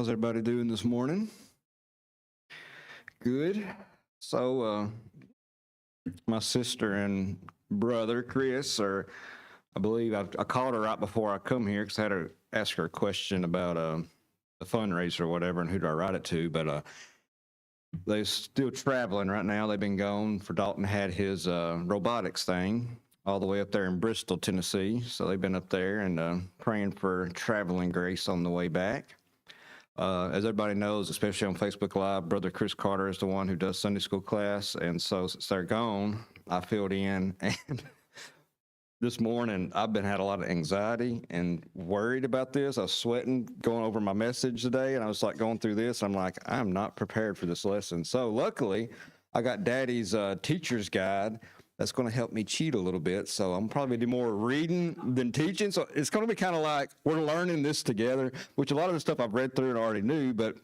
How's everybody doing this morning? Good. So, my sister and brother, Chris, I believe I called her right before I come here because I had to ask her a question about the fundraiser or whatever and who do I write it to. But they're still traveling right now. They've been gone for Dalton had his robotics thing all the way up there in Bristol, Tennessee. So they've been up there and praying for traveling grace on the way back. As everybody knows, especially on Facebook Live, Brother Chris Carter is the one who does Sunday school class. And so since they're gone, I filled in. And this morning, I've had a lot of anxiety and worried about this. I was sweating going over my message today. And I was like going through this. I'm like, I'm not prepared for this lesson. So luckily, I got Daddy's teacher's guide. That's going to help me cheat a little bit. So I'm probably do more reading than teaching. So it's going to be kind of like we're learning this together, which a lot of the stuff I've read through and already knew. But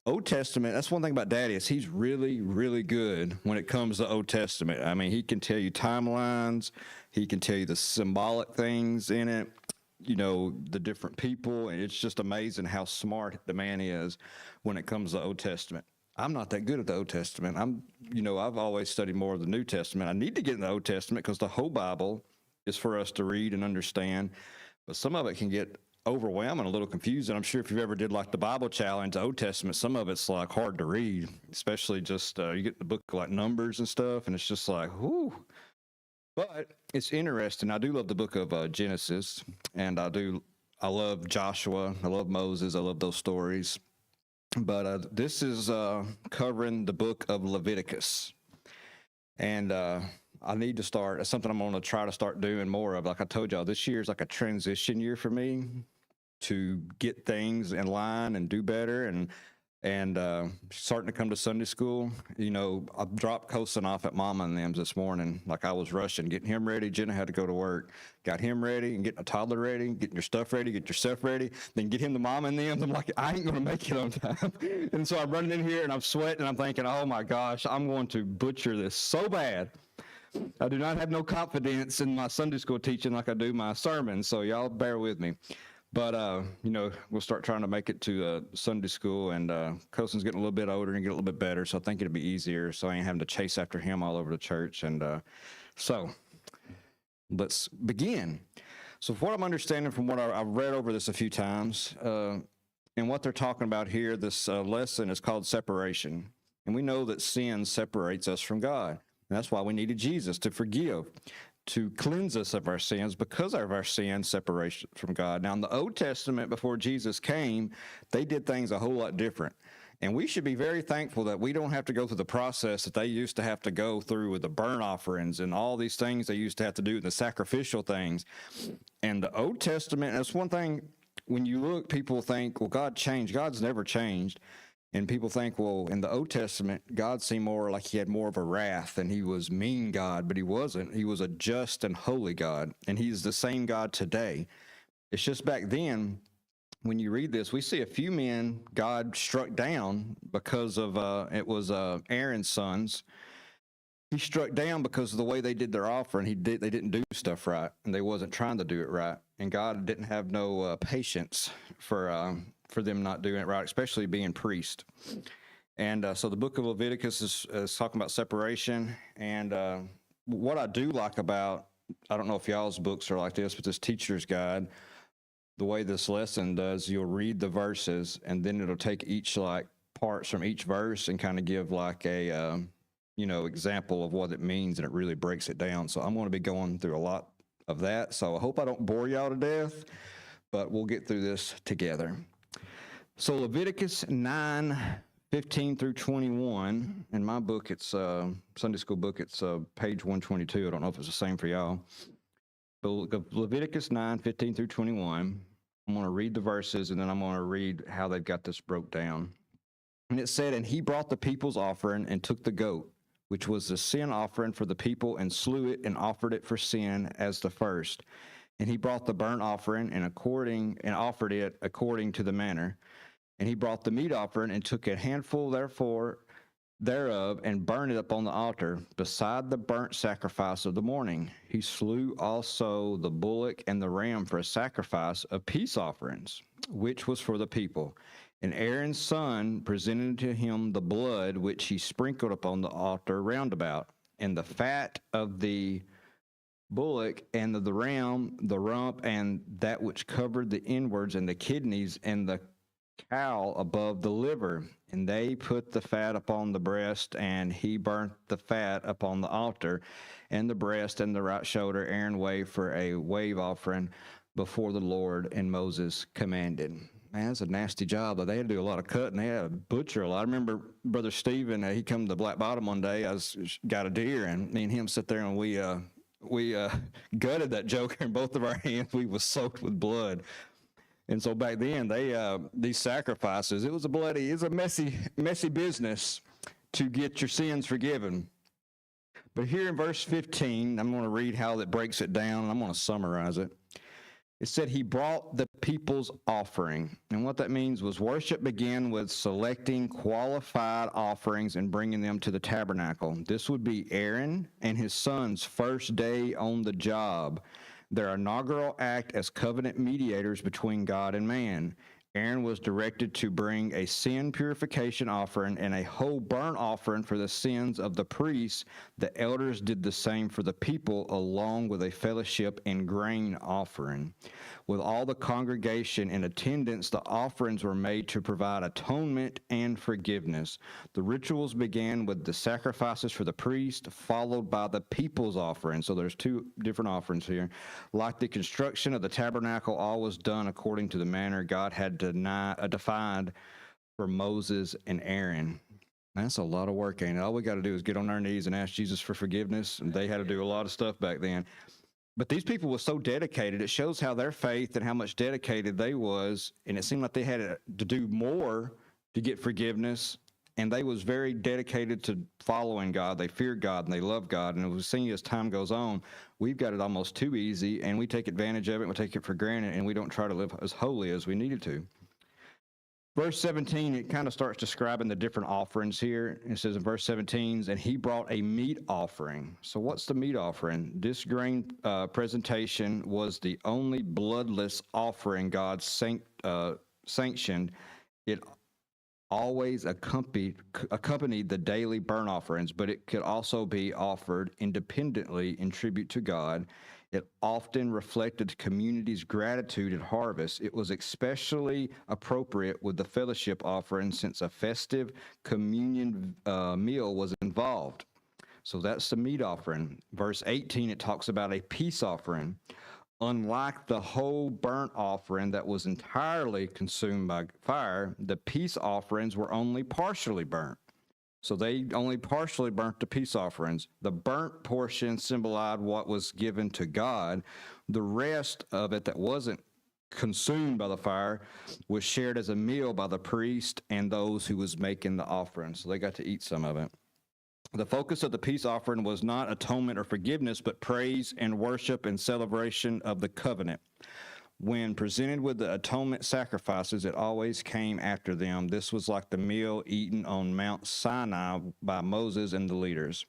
Old Testament, that's one thing about Daddy is he's really, really good when it comes to Old Testament. I mean, he can tell you timelines. He can tell you the symbolic things in it, you know, the different people. And it's just amazing how smart the man is when it comes to Old Testament. I'm not that good at the Old Testament. I've always studied more of the New Testament. I need to get in the Old Testament because the whole Bible is for us to read and understand. But some of it can get overwhelming, a little confusing. I'm sure if you ever did like the Bible challenge, the Old Testament, some of it's like hard to read, especially just you get the book like Numbers and stuff, and it's just like, whoo. But it's interesting. I do love the book of Genesis, and I love Joshua. I love Moses. I love those stories. But this is covering the book of Leviticus. And I need to start, it's something I'm going to try to start doing more of. Like I told y'all, this year is like a transition year for me to get things in line and do better. And starting to come to Sunday school, you know, I dropped Cosin off at Mama and them's this morning. Like I was rushing, getting him ready. Jenna had to go to work. Got him ready and getting a toddler ready, getting your stuff ready, get yourself ready, then get him to Mama and them's. I'm like, I ain't going to make it on time. And so I'm running in here and I'm sweating and I'm thinking, oh my gosh, I'm going to butcher this so bad. I do not have no confidence in my Sunday school teaching like I do my sermons. So y'all bear with me. But, we'll start trying to make it to Sunday school, and Cosin's getting a little bit older and get a little bit better, so I think it'll be easier, so I ain't having to chase after him all over the church. And so let's begin. So what I'm understanding from what I've read over this a few times, and what they're talking about here, this lesson is called separation. And we know that sin separates us from God, and that's why we needed Jesus to forgive, to cleanse us of our sins because of our sin separation from God. Now, in the Old Testament, before Jesus came, they did things a whole lot different. And we should be very thankful that we don't have to go through the process that they used to have to go through with the burnt offerings and all these things they used to have to do, the sacrificial things. And the Old Testament, that's one thing, when you look, people think, well, God changed. God's never changed. And people think, well, in the Old Testament, God seemed more like he had more of a wrath and he was mean God, but he wasn't. He was a just and holy God, and he's the same God today. It's just back then, when you read this, we see a few men God struck down because of, it was Aaron's sons. He struck down because of the way they did their offering. They didn't do stuff right, and they wasn't trying to do it right. And God didn't have no patience for them not doing it right, especially being priest. And so the book of Leviticus is talking about separation. And what I do like about, I don't know if y'all's books are like this, but this teacher's guide, the way this lesson does, you'll read the verses, and then it'll take each like parts from each verse and kind of give like a example of what it means, and it really breaks it down. So I'm going to be going through a lot of that. So I hope I don't bore y'all to death, but we'll get through this together. So Leviticus 9:15 through 21, in my book, it's Sunday school book, it's page 122. I don't know if it's the same for y'all. But Leviticus 9:15 through 21, I'm going to read the verses, and then I'm going to read how they've got this broke down. And it said, and he brought the people's offering and took the goat, which was the sin offering for the people, and slew it and offered it for sin as the first. And he brought the burnt offering and offered it according to the manner. And he brought the meat offering and took a handful thereof and burned it upon the altar beside the burnt sacrifice of the morning. He slew also the bullock and the ram for a sacrifice of peace offerings, which was for the people. And Aaron's son presented to him the blood which he sprinkled upon the altar round about, and the fat of the bullock and of the ram, the rump, and that which covered the inwards, and the kidneys, and the cow above the liver. And they put the fat upon the breast, and he burnt the fat upon the altar, and the breast and the right shoulder Aaron waved for a wave offering before the Lord, and Moses commanded. Man, that's a nasty job. They had to do a lot of cutting. They had to butcher a lot. I remember Brother Stephen, he come to Black Bottom one day. Got a deer, and me and him sit there, and we gutted that joker in both of our hands. We was soaked with blood. And so back then, these sacrifices, it was a messy business to get your sins forgiven. But here in verse 15, I'm going to read how that breaks it down, and I'm going to summarize it. It said he brought the people's offering. And what that means was worship began with selecting qualified offerings and bringing them to the tabernacle. This would be Aaron and his son's first day on the job, their inaugural act as covenant mediators between God and man. Aaron was directed to bring a sin purification offering and a whole burnt offering for the sins of the priests. The elders did the same for the people, along with a fellowship and grain offering. With all the congregation in attendance, the offerings were made to provide atonement and forgiveness. The rituals began with the sacrifices for the priest, followed by the people's offering. So there's two different offerings here. Like the construction of the tabernacle, all was done according to the manner God had defined for Moses and Aaron. That's a lot of work, ain't it? All we got to do is get on our knees and ask Jesus for forgiveness, and they had to do a lot of stuff back then. But these people were so dedicated. It shows how their faith and how much dedicated they was, and it seemed like they had to do more to get forgiveness, and they was very dedicated to following God. They feared God, and they loved God, and it was seen as time goes on, we've got it almost too easy, and we take advantage of it, and we take it for granted, and we don't try to live as holy as we needed to. Verse 17, it kind of starts describing the different offerings here. It says in verse 17, and he brought a meat offering. So what's the meat offering? This grain presentation was the only bloodless offering God sanctioned. It always accompanied the daily burnt offerings, but it could also be offered independently in tribute to God. It often reflected the community's gratitude at harvest. It was especially appropriate with the fellowship offering since a festive communion meal was involved. So that's the meat offering. Verse 18, it talks about a peace offering. Unlike the whole burnt offering that was entirely consumed by fire, the peace offerings were only partially burnt. So they only partially burnt the peace offerings. The burnt portion symbolized what was given to God. The rest of it that wasn't consumed by the fire was shared as a meal by the priest and those who was making the offering. So they got to eat some of it. The focus of the peace offering was not atonement or forgiveness, but praise and worship and celebration of the covenant. When presented with the atonement sacrifices, it always came after them. This was like the meal eaten on Mount Sinai by Moses and the leaders.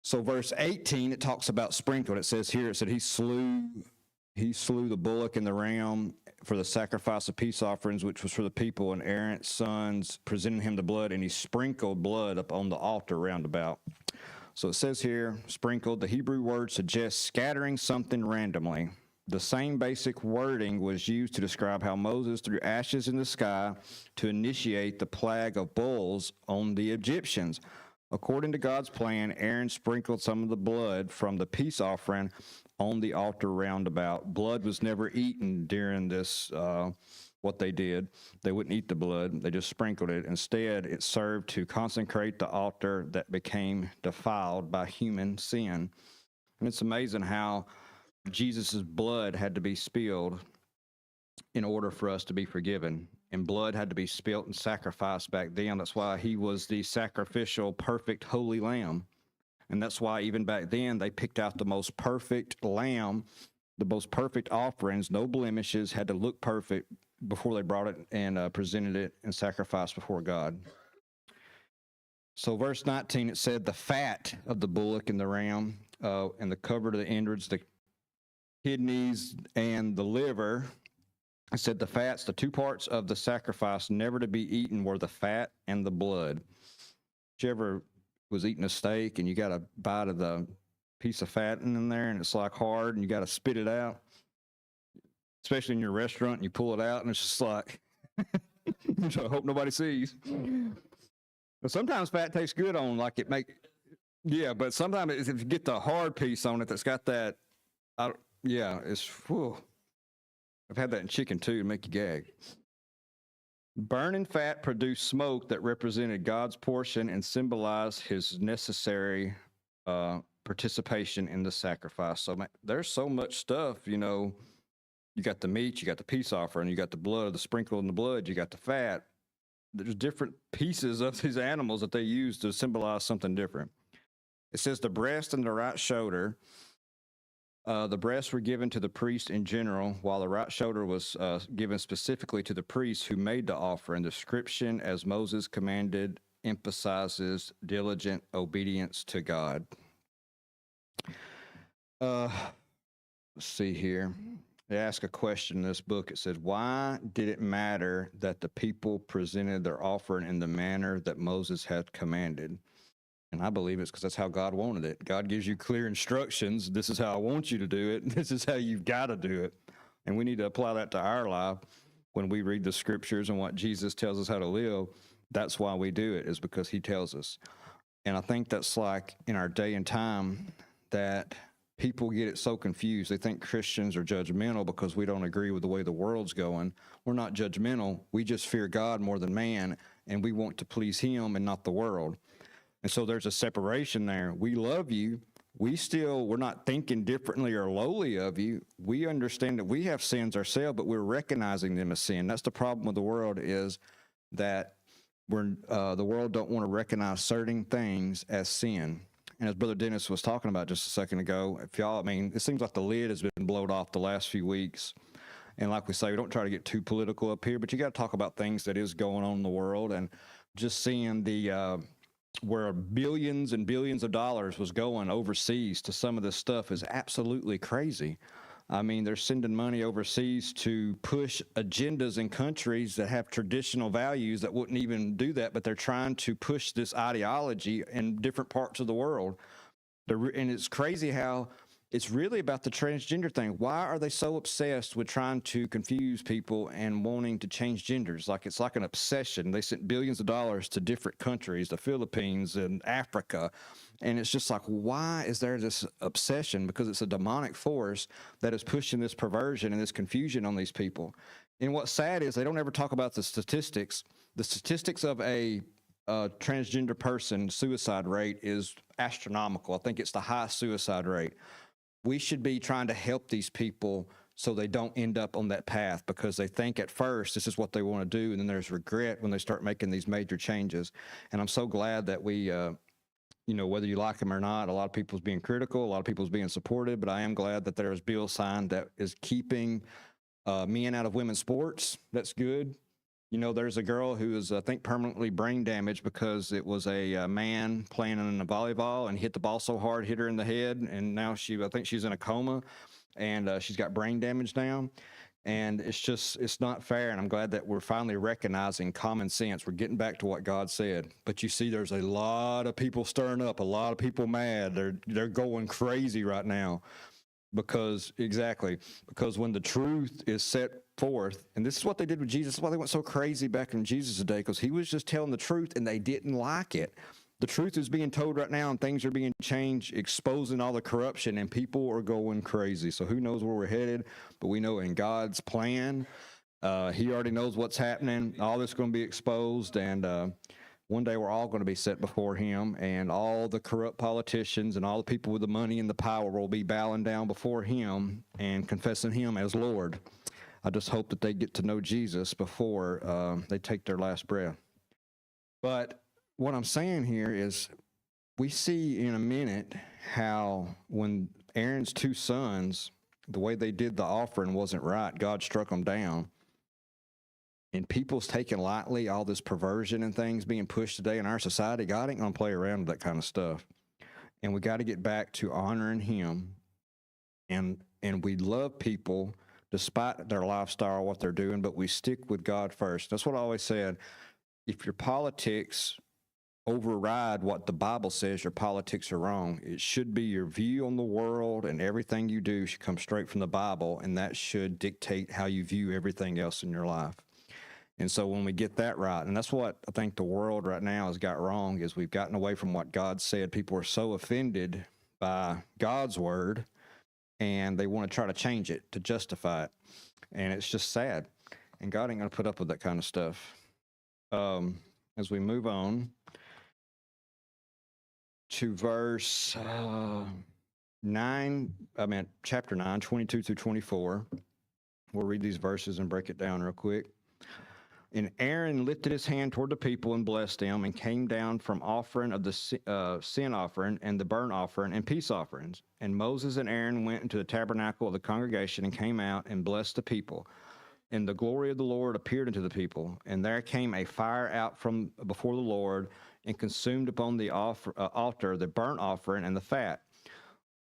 So verse 18, it talks about sprinkled. It says here, it said he slew the bullock and the ram for the sacrifice of peace offerings, which was for the people, and Aaron's sons presented him the blood, and he sprinkled blood upon the altar round about. So it says here, sprinkled. The Hebrew word suggests scattering something randomly. The same basic wording was used to describe how Moses threw ashes in the sky to initiate the plague of bulls on the Egyptians. According to God's plan, Aaron sprinkled some of the blood from the peace offering on the altar round about. Blood was never eaten during this, what they did. They wouldn't eat the blood. They just sprinkled it. Instead, it served to consecrate the altar that became defiled by human sin. And it's amazing how Jesus' blood had to be spilled in order for us to be forgiven. And blood had to be spilt and sacrificed back then. That's why he was the sacrificial, perfect, holy lamb. And that's why even back then they picked out the most perfect lamb, the most perfect offerings, no blemishes, had to look perfect before they brought it and presented it and sacrificed before God. So verse 19, it said the fat of the bullock and the ram and the cover of the innards, the kidneys and the liver It said the fats, the two parts of the sacrifice never to be eaten were the fat and the blood. Did you ever was eating a steak and you got a bite of the piece of fat in there and it's like hard and you got to spit it out, especially in your restaurant, and you pull it out and it's just like, I hope nobody sees. But sometimes fat tastes good on, like it yeah, but sometimes if you get the hard piece on it that's got that, yeah, it's, whew. I've had that in chicken too to make you gag. Burning fat produced smoke that represented God's portion and symbolized his necessary participation in the sacrifice. So there's so much stuff, you know. You got the meat, you got the peace offering, you got the blood, the sprinkle in the blood, you got the fat. There's different pieces of these animals that they use to symbolize something different. It says the breast and the right shoulder. The breasts were given to the priest in general, while the right shoulder was given specifically to the priest who made the offering. The description, as Moses commanded, emphasizes diligent obedience to God. Let's see here. They ask a question in this book. It says, why did it matter that the people presented their offering in the manner that Moses had commanded? And I believe it's because that's how God wanted it. God gives you clear instructions. This is how I want you to do it. This is how you've got to do it. And we need to apply that to our life when we read the scriptures and what Jesus tells us how to live. That's why we do it, is because he tells us. And I think that's like in our day and time that people get it so confused. They think Christians are judgmental because we don't agree with the way the world's going. We're not judgmental. We just fear God more than man, and we want to please him and not the world. And so there's a separation there. We love you. We're not thinking differently or lowly of you. We understand that we have sins ourselves, but we're recognizing them as sin. That's the problem with the world, is that the world don't want to recognize certain things as sin. And as Brother Dennis was talking about just a second ago, it seems like the lid has been blown off the last few weeks. And like we say, we don't try to get too political up here, but you got to talk about things that is going on in the world. And just seeing where billions and billions of dollars was going overseas to some of this stuff is absolutely crazy. I mean, they're sending money overseas to push agendas in countries that have traditional values that wouldn't even do that, but they're trying to push this ideology in different parts of the world. And it's crazy how it's really about the transgender thing. Why are they so obsessed with trying to confuse people and wanting to change genders? Like, it's like an obsession. They sent billions of dollars to different countries, the Philippines and Africa. And it's just like, why is there this obsession? Because it's a demonic force that is pushing this perversion and this confusion on these people. And what's sad is they don't ever talk about the statistics. The statistics of a transgender person suicide rate is astronomical. I think it's the highest suicide rate. We should be trying to help these people so they don't end up on that path, because they think at first this is what they want to do, and then there's regret when they start making these major changes. And I'm so glad that we, whether you like them or not, a lot of people's being critical, a lot of people's being supportive, but I am glad that there is bill signed that is keeping men out of women's sports. That's good. You know, there's a girl who is, I think, permanently brain damaged because it was a man playing in a volleyball and hit the ball so hard, hit her in the head, and now I think she's in a coma, and she's got brain damage now. And it's not fair, and I'm glad that we're finally recognizing common sense. We're getting back to what God said. But you see, there's a lot of people stirring up, a lot of people mad. They're going crazy right now. Because when the truth is set forth, and this is what they did with Jesus. That's why they went so crazy back in Jesus' day, because he was just telling the truth and they didn't like it. The truth is being told right now, and things are being changed, exposing all the corruption, and people are going crazy. So who knows where we're headed, but we know in God's plan, he already knows what's happening. All this is going to be exposed, and one day we're all going to be set before him, and all the corrupt politicians and all the people with the money and the power will be bowing down before him and confessing him as Lord. I just hope that they get to know Jesus before they take their last breath. But what I'm saying here is, we see in a minute how when Aaron's two sons, the way they did the offering wasn't right. God struck them down. And people's taking lightly all this perversion and things being pushed today in our society. God ain't going to play around with that kind of stuff. And we got to get back to honoring him. And we love people despite their lifestyle, what they're doing, but we stick with God first. That's what I always said. If your politics override what the Bible says, your politics are wrong. It should be your view on the world, and everything you do should come straight from the Bible, and that should dictate how you view everything else in your life. And so when we get that right, and that's what I think the world right now has got wrong, is we've gotten away from what God said. People are so offended by God's word, and they want to try to change it to justify it. And it's just sad. And God ain't going to put up with that kind of stuff. As we move on to verse chapter 9, 22 through 24. We'll read these verses and break it down real quick. And Aaron lifted his hand toward the people and blessed them, and came down from offering of the sin offering and the burnt offering and peace offerings. And Moses and Aaron went into the tabernacle of the congregation and came out and blessed the people. And the glory of the Lord appeared unto the people. And there came a fire out from before the Lord and consumed upon the altar the burnt offering and the fat,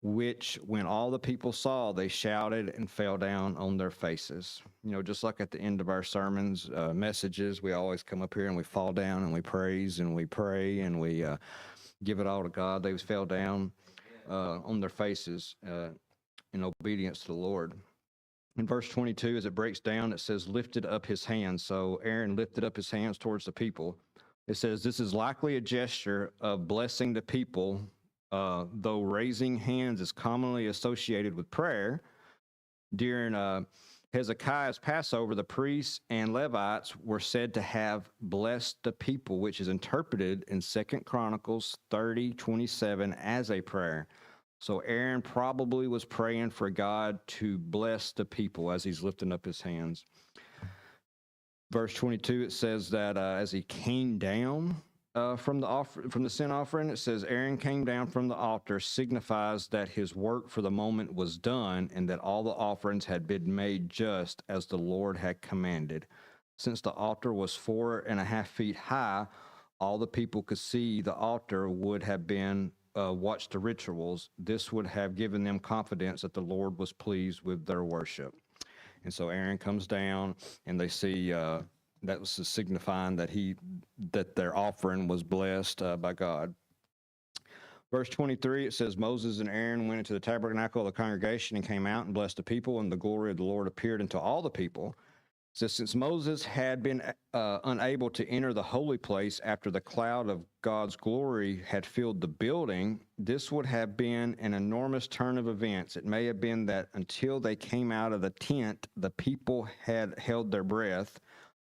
which when all the people saw, they shouted and fell down on their faces. You know, just like at the end of our sermons, messages, we always come up here and we fall down and we praise and we pray and we give it all to God. They fell down on their faces in obedience to the Lord. In verse 22, as it breaks down, it says, lifted up his hands. So Aaron lifted up his hands towards the people. It says, this is likely a gesture of blessing the people, though raising hands is commonly associated with prayer. During Hezekiah's Passover, the priests and Levites were said to have blessed the people, which is interpreted in 2 Chronicles 30:27 as a prayer. So Aaron probably was praying for God to bless the people as he's lifting up his hands. Verse 22, it says that as he came down from the sin offering, it says Aaron came down from the altar, signifies that his work for the moment was done and that all the offerings had been made just as the Lord had commanded. Since the altar was 4.5 feet high, all the people could see the altar would have been watch the rituals. This would have given them confidence that the Lord was pleased with their worship. And so Aaron comes down, and they see that was signifying that their offering was blessed by God. Verse 23, it says, Moses and Aaron went into the tabernacle of the congregation and came out and blessed the people, and the glory of the Lord appeared unto all the people. So since Moses had been unable to enter the holy place after the cloud of God's glory had filled the building, this would have been an enormous turn of events. It may have been that until they came out of the tent, the people had held their breath.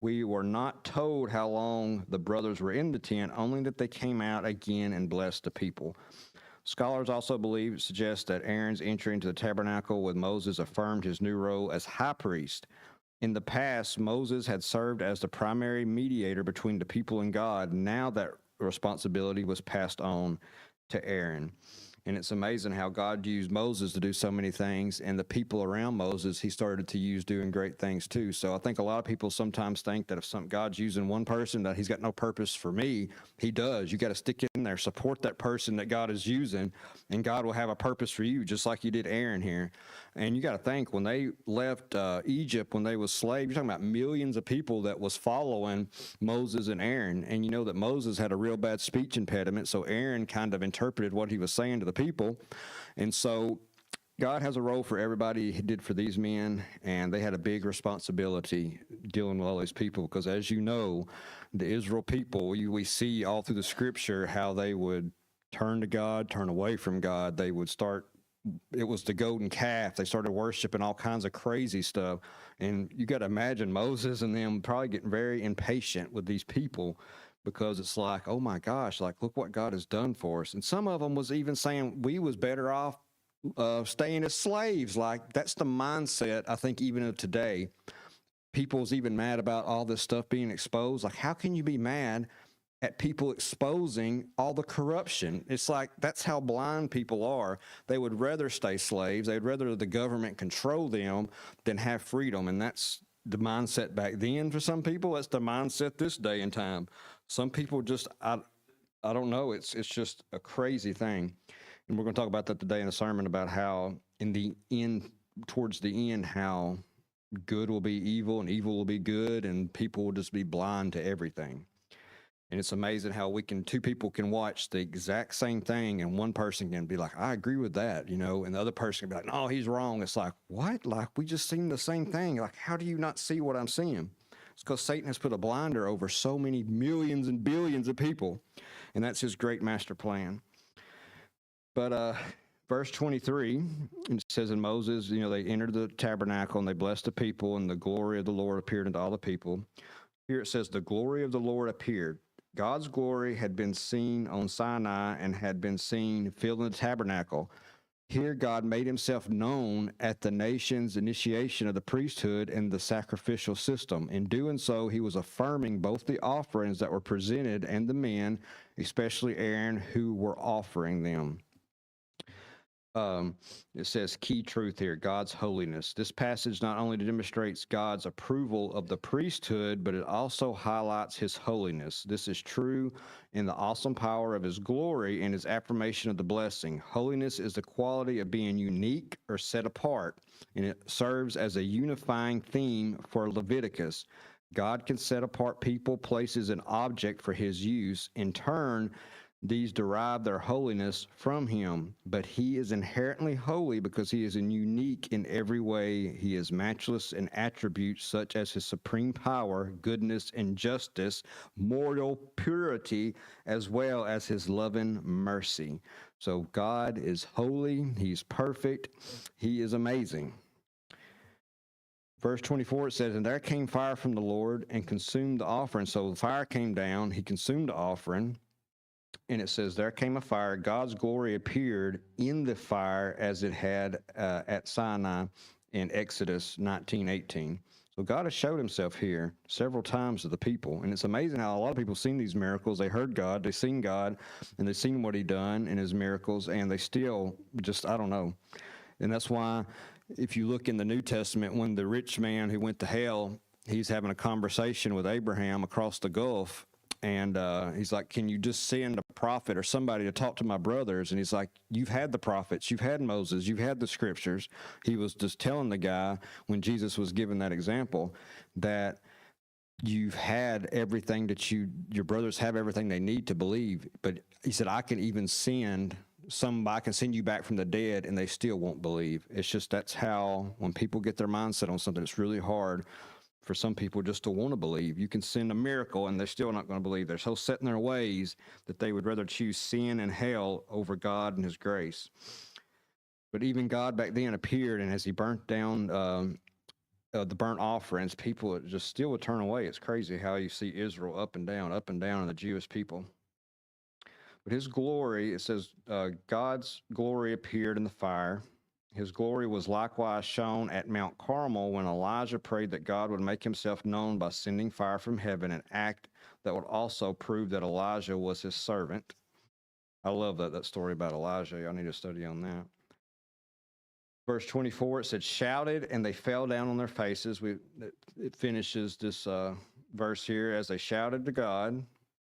We were not told how long the brothers were in the tent, only that they came out again and blessed the people. Scholars also suggest that Aaron's entry into the tabernacle with Moses affirmed his new role as high priest. In the past, Moses had served as the primary mediator between the people and God. Now that responsibility was passed on to Aaron. And it's amazing how God used Moses to do so many things, and the people around Moses, he started to use doing great things too. So I think a lot of people sometimes think that if God's using one person, that he's got no purpose for me. He does. You got to stick in there, support that person that God is using, and God will have a purpose for you, just like you did Aaron here. And you got to think, when they left Egypt, when they was slaves, you're talking about millions of people that was following Moses and Aaron. And you know that Moses had a real bad speech impediment, so Aaron kind of interpreted what he was saying to the people. And so God has a role for everybody. He did for these men, and they had a big responsibility dealing with all these people, because as you know, the Israel people, we see all through the scripture how they would turn to God, turn away from God. They would start, it was the golden calf. They started worshiping all kinds of crazy stuff. And you got to imagine Moses and them probably getting very impatient with these people, because it's like, oh my gosh, like, look what God has done for us. And some of them was even saying we was better off staying as slaves. Like, that's the mindset, I think, even of today. People's even mad about all this stuff being exposed. Like, how can you be mad at people exposing all the corruption? It's like, that's how blind people are. They would rather stay slaves. They'd rather the government control them than have freedom. And that's the mindset back then for some people. That's the mindset this day and time. Some people just, I don't know. It's just a crazy thing. And we're going to talk about that today in the sermon, about how in the end, towards the end, how good will be evil and evil will be good, and people will just be blind to everything. And it's amazing how two people can watch the exact same thing, and one person can be like, I agree with that, and the other person can be like, no, he's wrong. It's like, what? Like, we just seen the same thing. Like, how do you not see what I'm seeing? It's because Satan has put a blinder over so many millions and billions of people, and that's his great master plan. But verse 23, it says, in Moses, they entered the tabernacle and they blessed the people, and the glory of the Lord appeared unto all the people. Here it says, the glory of the Lord appeared. God's glory had been seen on Sinai and had been seen filling the tabernacle. Here God made himself known at the nation's initiation of the priesthood and the sacrificial system. In doing so, he was affirming both the offerings that were presented and the men, especially Aaron, who were offering them. It says key truth here, God's holiness. This passage not only demonstrates God's approval of the priesthood, but it also highlights his holiness. This is true in the awesome power of his glory and his affirmation of the blessing. Holiness is the quality of being unique or set apart, and it serves as a unifying theme for Leviticus. God can set apart people, places, and objects for his use. In turn, these derive their holiness from him, but he is inherently holy because he is unique in every way. He is matchless in attributes such as his supreme power, goodness, and justice, moral purity, as well as his loving mercy. So God is holy, he's perfect, he is amazing. Verse 24, it says, and there came fire from the Lord and consumed the offering. So the fire came down, he consumed the offering. And it says, there came a fire. God's glory appeared in the fire as it had at Sinai in Exodus 19:18. So God has showed himself here several times to the people. And it's amazing how a lot of people seen these miracles. They heard God, they seen God, and they seen what he done in his miracles, and they still just, I don't know. And that's why if you look in the New Testament, when the rich man who went to hell, he's having a conversation with Abraham across the Gulf, and he's like, can you just send a prophet or somebody to talk to my brothers? And he's like, you've had the prophets, you've had Moses, you've had the scriptures. He was just telling the guy, when Jesus was giving that example, that you've had everything that your brothers have everything they need to believe. But he said, I can even send somebody, I can send you back from the dead, and they still won't believe. It's just, that's how, when people get their mindset on something, it's really hard for some people just to want to believe. You can send a miracle and they're still not going to believe. They're so set in their ways that they would rather choose sin and hell over God and his grace. But even God back then appeared, and as he burnt down the burnt offerings, people just still would turn away. It's crazy how you see Israel up and down, and the Jewish people. But his glory, it says, God's glory appeared in the fire. His glory was likewise shown at Mount Carmel when Elijah prayed that God would make himself known by sending fire from heaven, an act that would also prove that Elijah was his servant. I love that story about Elijah. I need to study on that. Verse 24, it said, shouted, and they fell down on their faces. It finishes this verse here, as they shouted to God.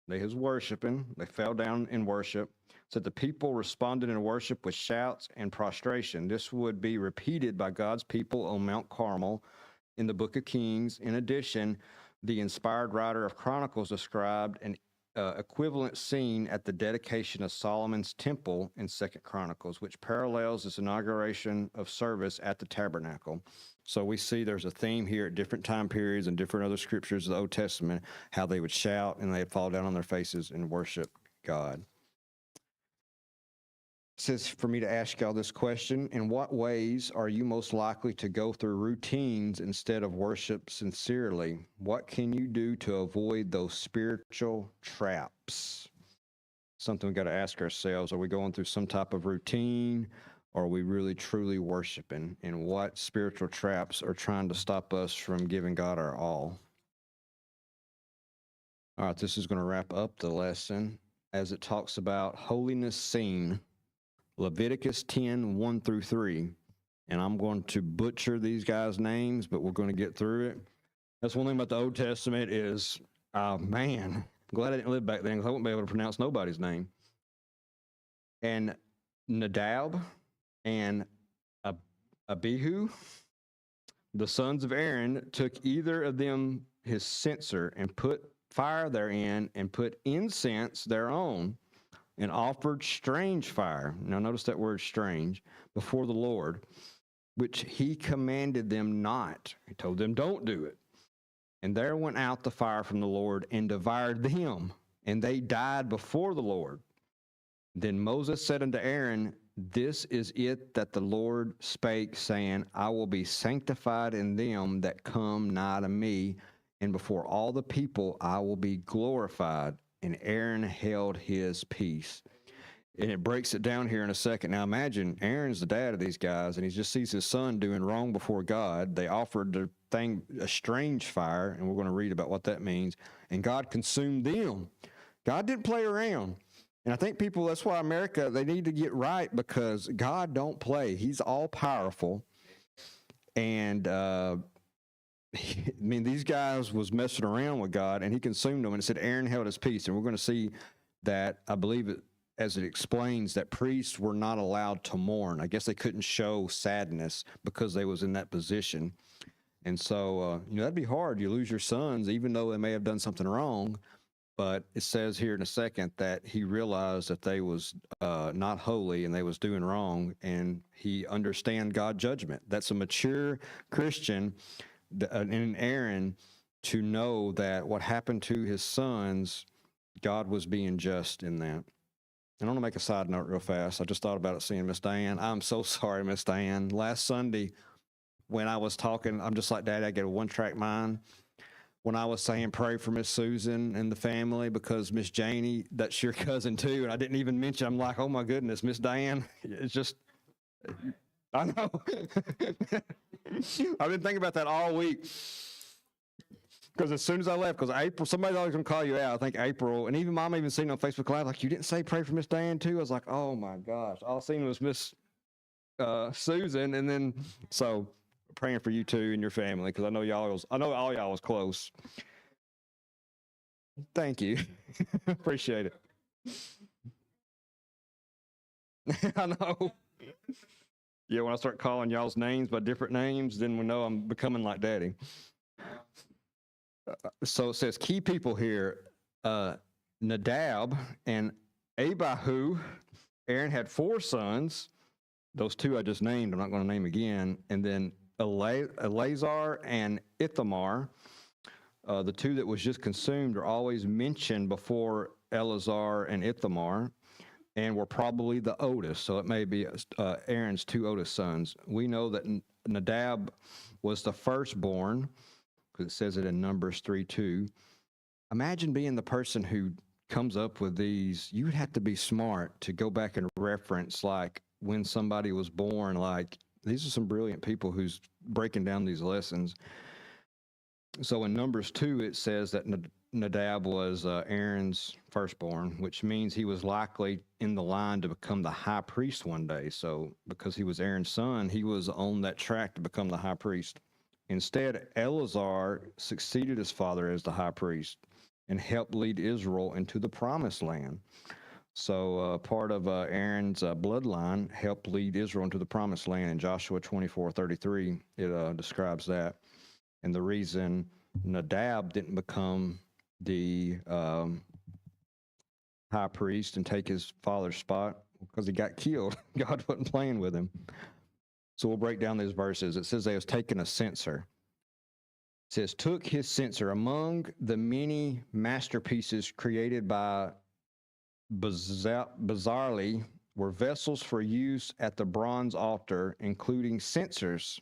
They was worshiping. They fell down in worship. So the people responded in worship with shouts and prostration. This would be repeated by God's people on Mount Carmel in the book of Kings. In addition, the inspired writer of Chronicles described an equivalent scene at the dedication of Solomon's temple in 2 Chronicles, which parallels this inauguration of service at the tabernacle. So we see there's a theme here at different time periods and different other scriptures of the Old Testament, how they would shout and they'd fall down on their faces and worship God. It says for me to ask y'all this question: in what ways are you most likely to go through routines instead of worship sincerely? What can you do to avoid those spiritual traps? Something we got to ask ourselves. Are we going through some type of routine? Or are we really truly worshiping? And what spiritual traps are trying to stop us from giving God our all? All right, this is going to wrap up the lesson as it talks about holiness seen. Leviticus 10, 1 through 3. And I'm going to butcher these guys' names, but we're going to get through it. That's one thing about the Old Testament is, man, I'm glad I didn't live back then because I wouldn't be able to pronounce nobody's name. And Nadab and Abihu, the sons of Aaron took either of them his censer and put fire therein and put incense thereon and offered strange fire. Now notice that word strange before the Lord, which he commanded them not. He told them, don't do it. And there went out the fire from the Lord and devoured them, and they died before the Lord. Then Moses said unto Aaron, this is it that the Lord spake, saying, I will be sanctified in them that come nigh to me, and before all the people I will be glorified. And Aaron held his peace. And it breaks it down here in a second. Now imagine Aaron's the dad of these guys, and he just sees his son doing wrong before God. They offered the thing a strange fire, and we're going to read about what that means. And God consumed them. God didn't play around. And I think people, that's why America, they need to get right, because God don't play. He's all powerful. And I mean, these guys was messing around with God, and he consumed them. And it said Aaron held his peace. And we're going to see that, I believe it, as it explains, that priests were not allowed to mourn. I guess they couldn't show sadness because they was in that position. And so, that'd be hard. You lose your sons, even though they may have done something wrong. But it says here in a second that he realized that they was not holy and they was doing wrong, and he understand God's judgment. That's a mature Christian in Aaron to know that what happened to his sons, God was being just in that. And I want to make a side note real fast. I just thought about it seeing Miss Diane. I'm so sorry, Miss Diane. Last Sunday, when I was talking, I'm just like, Daddy, I get a one-track mind. When I was saying pray for Miss Susan and the family, because Miss Janie, that's your cousin too, and I didn't even mention, I'm like, oh my goodness, Miss Diane, it's just, I know. I've been thinking about that all week. Because as soon as I left, because April, somebody's always going to call you out. I think April, and even Mom even seen on Facebook Live, like, you didn't say pray for Miss Diane too? I was like, oh my gosh. All I seen was Miss Susan, and then, so praying for you too and your family, because I know all y'all was close. Thank you. Appreciate it. I know. Yeah, when I start calling y'all's names by different names, then we know I'm becoming like Daddy. So it says key people here, Nadab and Abihu. Aaron had 4 sons. Those 2 I just named, I'm not going to name again. And then Eleazar and Ithamar. The 2 that was just consumed are always mentioned before Eleazar and Ithamar, and were probably the oldest. So it may be Aaron's 2 oldest sons. We know that Nadab was the firstborn, because it says it in Numbers 3:2. Imagine being the person who comes up with these. You would have to be smart to go back and reference, like, when somebody was born. Like, these are some brilliant people who's breaking down these lessons. So in Numbers 2, it says that Nadab was Aaron's firstborn, which means he was likely in the line to become the high priest one day. So because he was Aaron's son, he was on that track to become the high priest. Instead, Eleazar succeeded his father as the high priest and helped lead Israel into the promised land. So part of Aaron's bloodline helped lead Israel into the promised land. In Joshua 24:33, it describes that. And the reason Nadab didn't become the high priest and take his father's spot, because he got killed. God wasn't playing with him. So we'll break down these verses. It says they was taking a censer. It says, took his censer. Among the many masterpieces created by Bizarrely were vessels for use at the bronze altar, including censers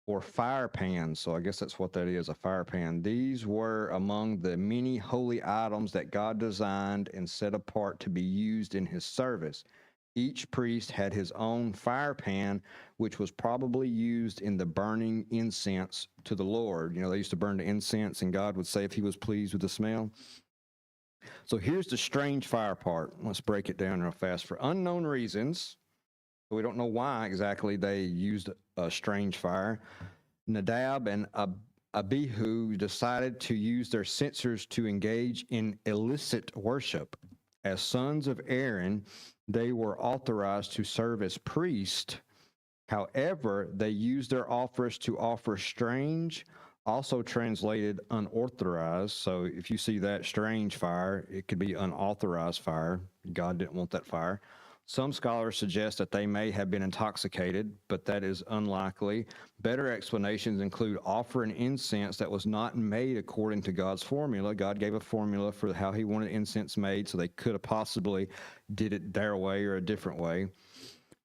or fire pans. So I guess that's what that is, a fire pan. These were among the many holy items that God designed and set apart to be used in his service. Each priest had his own fire pan, which was probably used in the burning incense to the Lord. They used to burn the incense, and God would say if he was pleased with the smell. So here's the strange fire part. Let's break it down real fast. For unknown reasons, we don't know why exactly they used a strange fire, Nadab and Abihu decided to use their censers to engage in illicit worship. As sons of Aaron, they were authorized to serve as priests. However, they used their offers to offer strange, also translated unauthorized. So if you see that strange fire, it could be unauthorized fire. God didn't want that fire. Some scholars suggest that they may have been intoxicated, but that is unlikely. Better explanations include offering incense that was not made according to God's formula. God gave a formula for how he wanted incense made, so they could have possibly did it their way or a different way.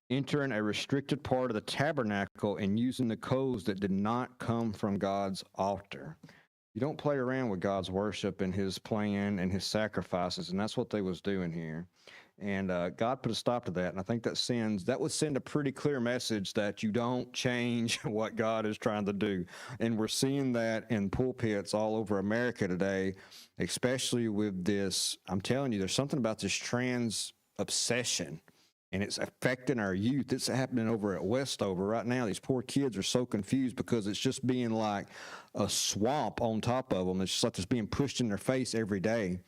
Entering a restricted part of the tabernacle and using the coals that did not come from God's altar. You don't play around with God's worship and his plan and his sacrifices, and that's what they was doing here. And God put a stop to that, and I think that would send a pretty clear message that you don't change what God is trying to do. And we're seeing that in pulpits all over America today, especially with this. I'm telling you, there's something about this trans obsession, and it's affecting our youth. It's happening over at Westover right now. These poor kids are so confused because it's just being like a swamp on top of them. It's just like it's being pushed in their face every day.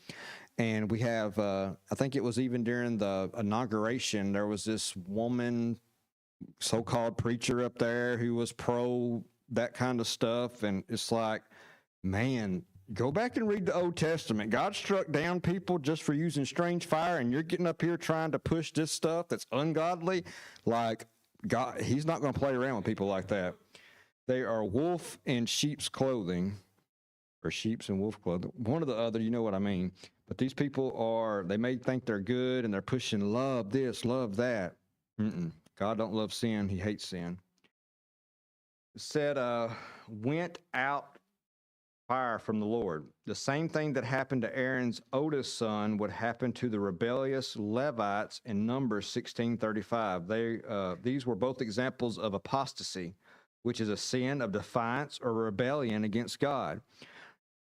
And we have, I think it was even during the inauguration, there was this woman, so-called preacher up there who was pro that kind of stuff. And it's like, man, go back and read the Old Testament. God struck down people just for using strange fire, and you're getting up here trying to push this stuff that's ungodly. Like, God, he's not going to play around with people like that. They are wolf in sheep's clothing, or sheep's and wolf clothing. One or the other, you know what I mean. But these people they may think they're good, and they're pushing love this, love that. God don't love sin. He hates sin. It said, went out fire from the Lord. The same thing that happened to Aaron's oldest son would happen to the rebellious Levites in Numbers 16:35. These were both examples of apostasy, which is a sin of defiance or rebellion against God.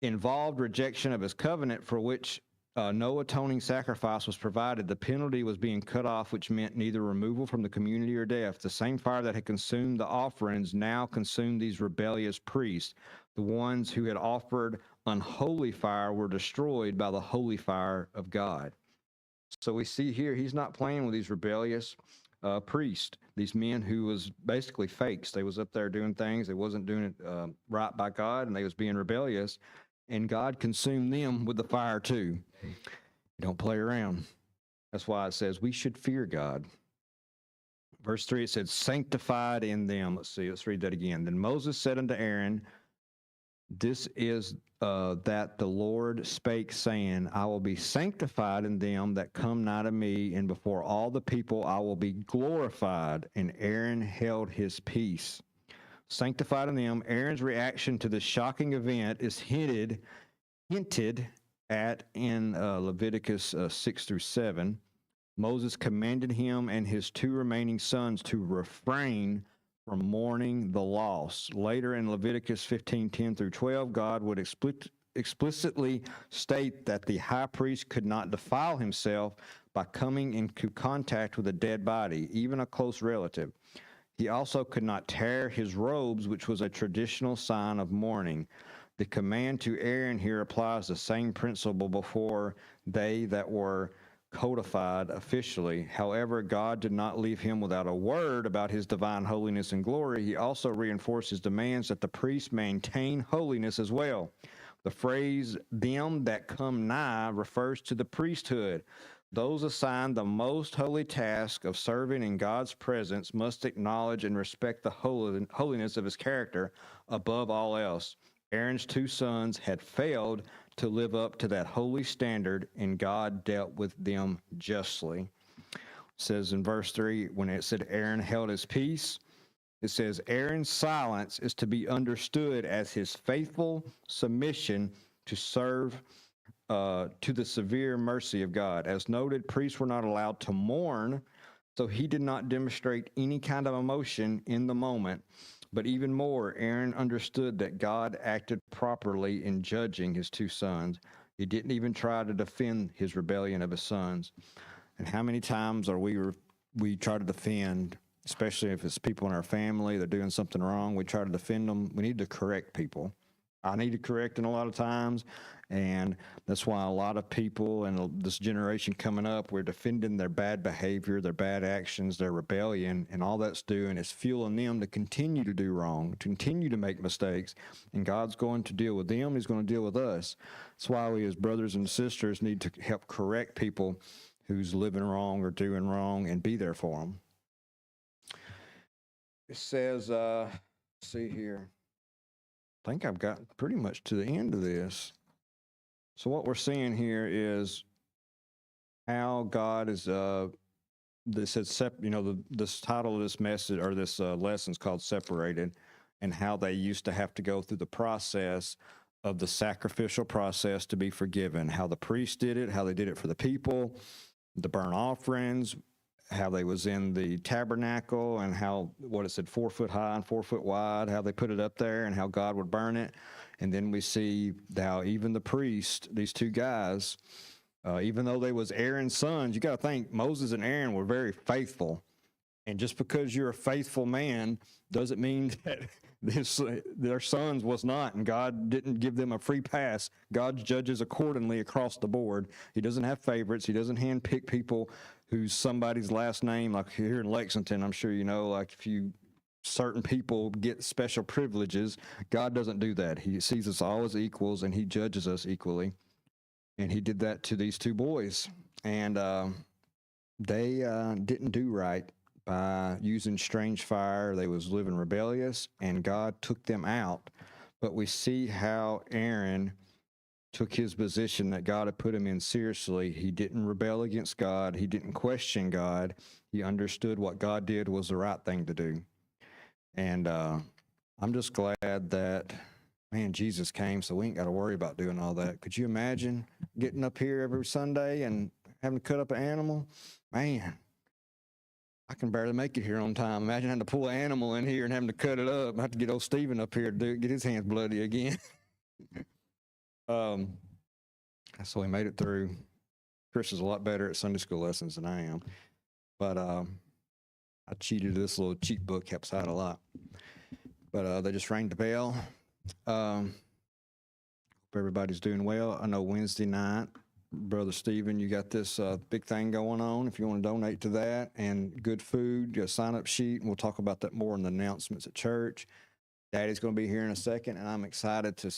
Involved rejection of his covenant, for which no atoning sacrifice was provided. The penalty was being cut off, which meant neither removal from the community or death. The same fire that had consumed the offerings now consumed these rebellious priests. The ones who had offered unholy fire were destroyed by the holy fire of God. So we see here, he's not playing with these rebellious priests, these men who was basically fakes. They was up there doing things. They wasn't doing it right by God, and they was being rebellious. And God consumed them with the fire too. You don't play around. That's why it says we should fear God. Verse 3, it said, sanctified in them. Let's read that again. Then Moses said unto Aaron, this is that the Lord spake, saying, I will be sanctified in them that come nigh to me, and before all the people I will be glorified. And Aaron held his peace. Sanctified in them, Aaron's reaction to this shocking event is hinted at in Leviticus 6-7. Moses commanded him and his two remaining sons to refrain from mourning the loss. Later in Leviticus 15:10-12, God would explicitly state that the high priest could not defile himself by coming into contact with a dead body, even a close relative. He also could not tear his robes, which was a traditional sign of mourning. The command to Aaron here applies the same principle before they that were codified officially. However, God did not leave him without a word about his divine holiness and glory. He also reinforced his demands that the priests maintain holiness as well. The phrase, them that come nigh, refers to the priesthood. Those assigned the most holy task of serving in God's presence must acknowledge and respect the holiness of his character above all else. Aaron's two sons had failed to live up to that holy standard, and God dealt with them justly. It says in verse 3, when it said Aaron held his peace, it says Aaron's silence is to be understood as his faithful submission to serve to the severe mercy of God. As noted, priests were not allowed to mourn, so he did not demonstrate any kind of emotion in the moment. But even more, Aaron understood that God acted properly in judging his two sons. He didn't even try to defend his rebellion of his sons. And how many times are we try to defend, especially if it's people in our family, they're doing something wrong, we try to defend them. We need to correct people. I needed correcting a lot of times. And that's why a lot of people and this generation coming up, we're defending their bad behavior, their bad actions, their rebellion, and all that's doing is fueling them to continue to do wrong, to continue to make mistakes. And God's going to deal with them. He's going to deal with us. That's why we as brothers and sisters need to help correct people who's living wrong or doing wrong and be there for them. It says, see here. I think I've got pretty much to the end of this. So what we're seeing here is how God is, this is, this title of this message or this lesson is called Separated, and how they used to have to go through the process of the sacrificial process to be forgiven, how the priest did it, how they did it for the people, the burnt offerings, how they was in the tabernacle, and how, what it said, 4 foot high and 4 foot wide, how they put it up there and how God would burn it. And then we see how even the priest, these two guys, even though they was Aaron's sons, you got to think Moses and Aaron were very faithful. And just because you're a faithful man doesn't mean that their sons was not, and God didn't give them a free pass. God judges accordingly across the board. He doesn't have favorites. He doesn't handpick people who's somebody's last name, like here in Lexington. I'm sure you know, like if you certain people get special privileges, God doesn't do that. He sees us all as equals, and he judges us equally. And he did that to these two boys, and they didn't do right by using strange fire. They was living rebellious, and God took them out. But we see how Aaron took his position that God had put him in seriously. He didn't rebel against God. He didn't question God. He understood what God did was the right thing to do. And I'm just glad that, man, Jesus came, so we ain't got to worry about doing all that. Could you imagine getting up here every Sunday and having to cut up an animal? Man, I can barely make it here on time. Imagine having to pull an animal in here and having to cut it up. I have to get old Stephen up here to get his hands bloody again. So we made it through. Chris is a lot better at Sunday school lessons than I am. But I cheated. This little cheat book helps out a lot. But they just rang the bell. Hope everybody's doing well. I know Wednesday night, Brother Stephen, you got this big thing going on. If you want to donate to that, and good food, you got a sign-up sheet, and we'll talk about that more in the announcements at church. Daddy's going to be here in a second, and I'm excited to